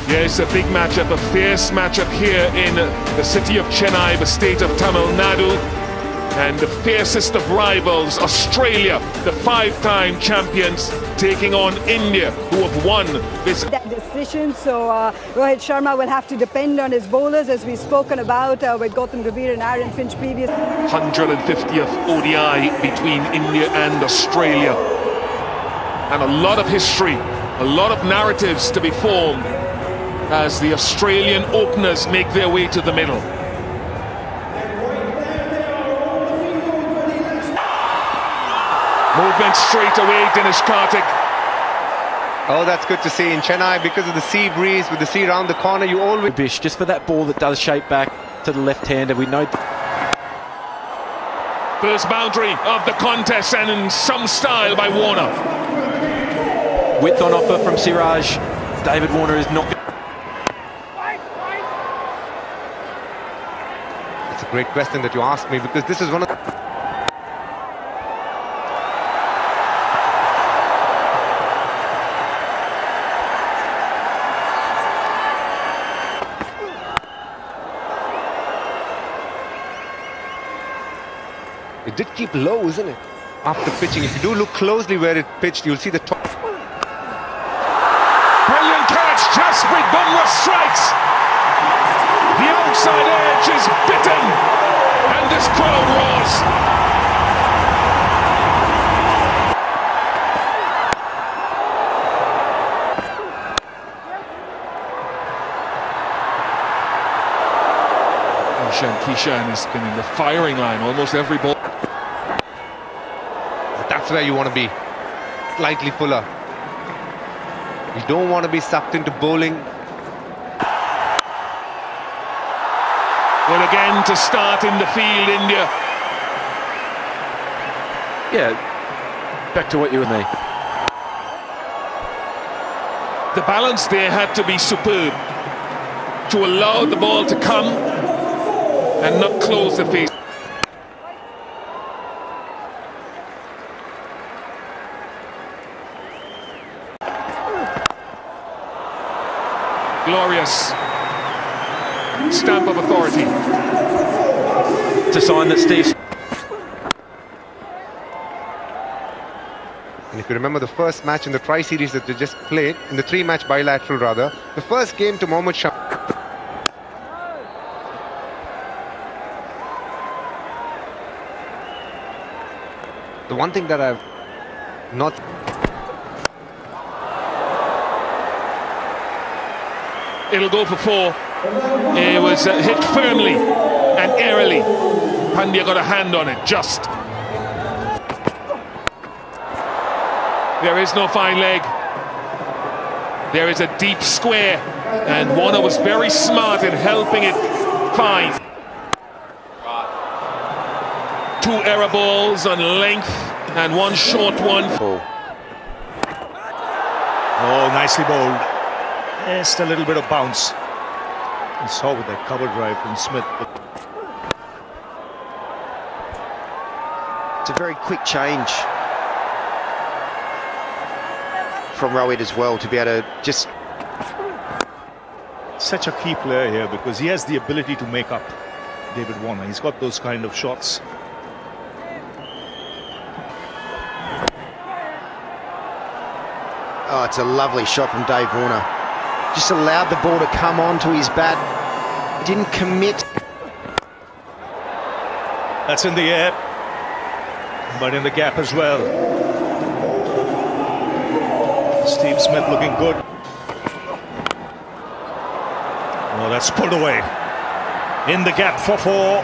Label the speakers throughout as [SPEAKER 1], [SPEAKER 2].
[SPEAKER 1] Yes, a big matchup, a fierce matchup here in the city of Chennai, the state of Tamil Nadu. And the fiercest of rivals, Australia, the five-time champions, taking on India, who have won this
[SPEAKER 2] decision. So Rohit Sharma will have to depend on his bowlers, as we've spoken about with Gautam Gambhir and Aaron Finch previous.
[SPEAKER 1] 150th ODI between India and Australia. And a lot of history, a lot of narratives to be formed as the Australian openers make their way to the middle. Movement straight away, Dinesh Karthik.
[SPEAKER 3] Oh, that's good to see in Chennai because of the sea breeze, with the sea round the corner. You always
[SPEAKER 4] Bish, just for that ball that does shape back to the left-hander. We know
[SPEAKER 1] First boundary of the contest, and in some style by Warner.
[SPEAKER 4] width on offer from Siraj. David Warner is not.
[SPEAKER 3] It's a great question that you asked me, because this is one of the... It did keep low, isn't it? After pitching, if you do look closely where it pitched, you'll see the top.
[SPEAKER 1] Brilliant catch, Jasprit Bumrah strikes. The outside edge is bitten, and this crowd roars. Kishan has been in the firing line almost every ball.
[SPEAKER 3] That's where you want to be, slightly fuller. You don't want to be sucked into bowling.
[SPEAKER 1] Well, again to start in the field, India.
[SPEAKER 4] Yeah, back to what you and me.
[SPEAKER 1] The balance there had to be superb to allow the ball to come and not close the face. Glorious stamp of authority.
[SPEAKER 4] It's a sign that Steve...
[SPEAKER 3] And if you remember the first match in the tri-series that they just played, in the three-match bilateral rather, the first game to Mohammad Shami. The one thing that I've not...
[SPEAKER 1] It'll go for four. It was hit firmly and airily. Pandya got a hand on it, just. There is no fine leg. There is a deep square, and Warner was very smart in helping it fine. Two error balls on length and one short one.
[SPEAKER 5] Oh, nicely bowled. Just a little bit of bounce. You saw with that cover drive from Smith.
[SPEAKER 6] It's a very quick change from Rohit as well, to be able to just...
[SPEAKER 5] Such a key player here, because he has the ability to make up David Warner. He's got those kind of shots.
[SPEAKER 6] Oh, it's a lovely shot from Dave Warner. Just allowed the ball to come onto his bat. Didn't commit.
[SPEAKER 5] That's in the air, but in the gap as well. Steve Smith looking good. Oh, that's pulled away. In the gap for four.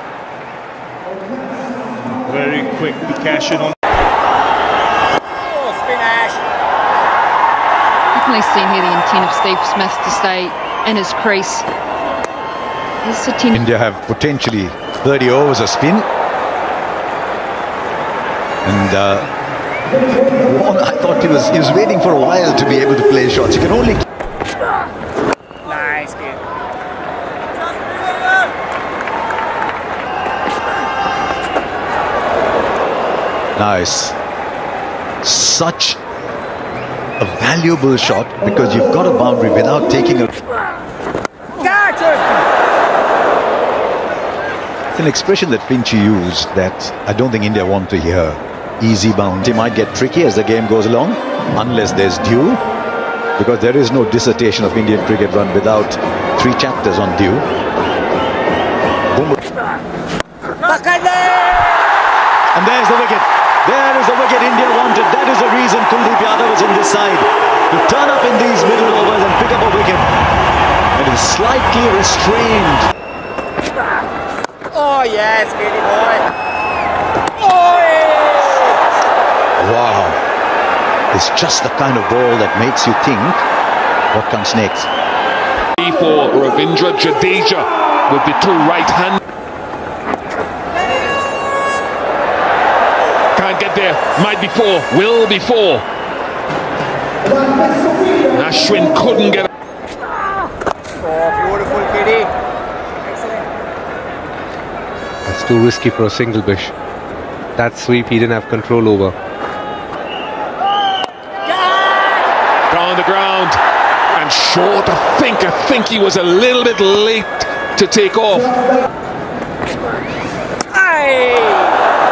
[SPEAKER 5] Very quick to cash in on.
[SPEAKER 7] Definitely seen here the intent of Steve Smith to stay in his crease.
[SPEAKER 8] India have potentially 30 overs of spin, and I thought he was waiting for a while to be able to play shots. You can only...
[SPEAKER 9] Nice kid.
[SPEAKER 8] Nice. Such a valuable shot because you've got a boundary without taking a... It's an expression that Finchie used that I don't think India want to hear. Easy bound. It might get tricky as the game goes along, unless there's due, because there is no dissertation of Indian cricket run without 3 chapters on due. And there's the wicket. There is the wicket India wanted. That is the reason Kuldeep Yadav was in this side. To turn up in these middle overs and pick up a wicket. It is slightly restrained.
[SPEAKER 9] Oh yes, Kitty boy.
[SPEAKER 8] Wow. It's just the kind of ball that makes you think what comes next.
[SPEAKER 1] For Ravindra Jadeja with the 2 right hand. Can't get there. Might be 4. Will be 4. Ashwin couldn't get.
[SPEAKER 9] Oh, beautiful, Kitty. Excellent.
[SPEAKER 3] That's too risky for a single bish. That sweep he didn't have control over.
[SPEAKER 1] Down the ground and short. I think he was a little bit late to take off.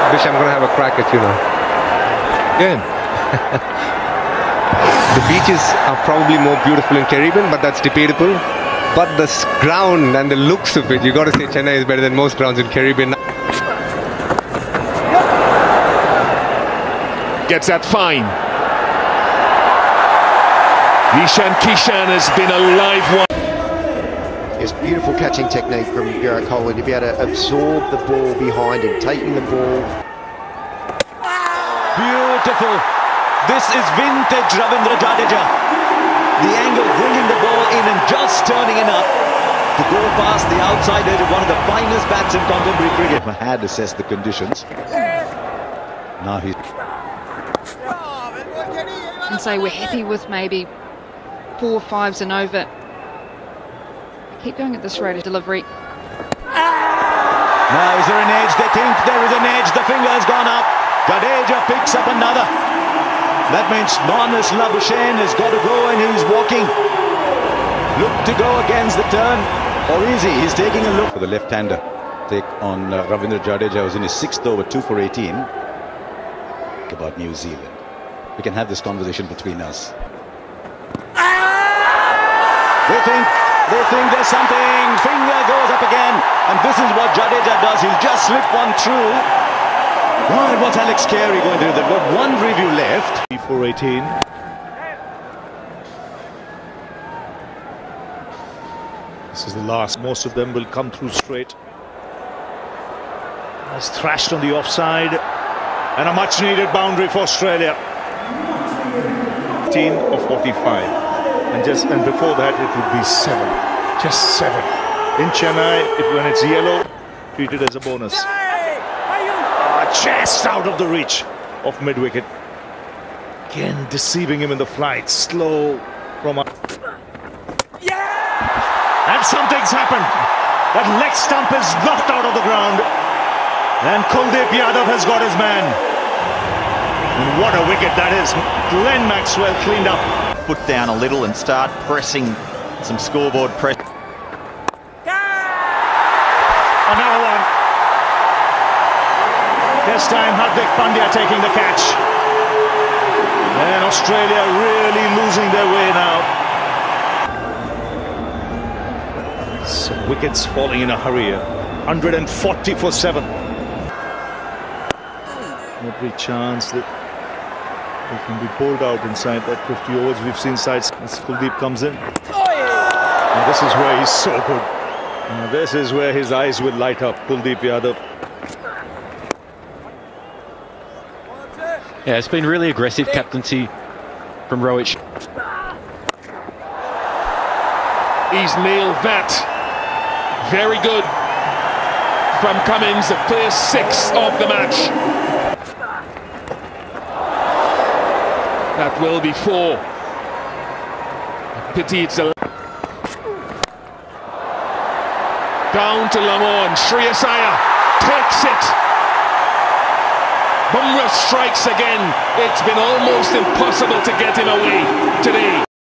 [SPEAKER 3] Bish, I'm going to have a crack at you now.
[SPEAKER 1] Again.
[SPEAKER 3] The beaches are probably more beautiful in Caribbean, but that's debatable. But the ground and the looks of it, you got to say Chennai is better than most grounds in Caribbean.
[SPEAKER 1] Gets that fine. Ishan Kishan has been a live one.
[SPEAKER 6] It's beautiful catching technique from Virat Kohli to be able to absorb the ball behind him, taking the ball.
[SPEAKER 8] Beautiful. This is vintage Ravindra Jadeja. The angle, bringing the ball in and just turning it up to go past the outside edge of one of the finest bats in contemporary cricket. Had assessed the conditions. Now he's...
[SPEAKER 7] And say we're happy with maybe 4 5s and over. Keep going at this rate of delivery.
[SPEAKER 8] Now is there an edge? They think there is an edge. The finger has gone up. Jadeja picks up another. That means Marnus Labuschagne has got to go and he's walking. Look to go against the turn. Or is he? He's taking a look. For the left-hander take on Ravindra Jadeja, who's in his 6th over, 2 for 18. About New Zealand. We can have this conversation between us. They think there's something. Finger goes up again. And this is what Jadeja does. He'll just slip one through. Right, what's Alex Carey going to do? They've got 1 review left.
[SPEAKER 5] 4-18. This is the last. Most of them will come through straight. Has thrashed on the offside. And a much needed boundary for Australia. 15 of 45. And before that it would be 7. Just 7. In Chennai, when it's yellow, treated as a bonus. Just out of the reach of mid-wicket. Again, deceiving him in the flight. Slow from up. And something's happened. That leg stump is knocked out of the ground. And Kuldeep Yadav has got his man. And what a wicket that is. Glenn Maxwell cleaned up.
[SPEAKER 10] Foot down a little and start pressing some scoreboard press.
[SPEAKER 5] Another one. This time Hardik Pandya taking the catch. And Australia really losing their way now. Some wickets falling in a hurry here. 140 for 7. Every chance that they can be pulled out inside that 50 overs. We've seen sides as Kuldeep comes in. And this is where he's so good. And this is where his eyes will light up, Kuldeep Yadav.
[SPEAKER 4] Yeah, it's been really aggressive captaincy from Rohit.
[SPEAKER 1] He's nailed that. Very good from Cummins, the first 6 of the match. That will be 4. Pity it's a... Down to Lamorne, Shreyas Iyer takes it. Bumrah strikes again. It's been almost impossible to get him away.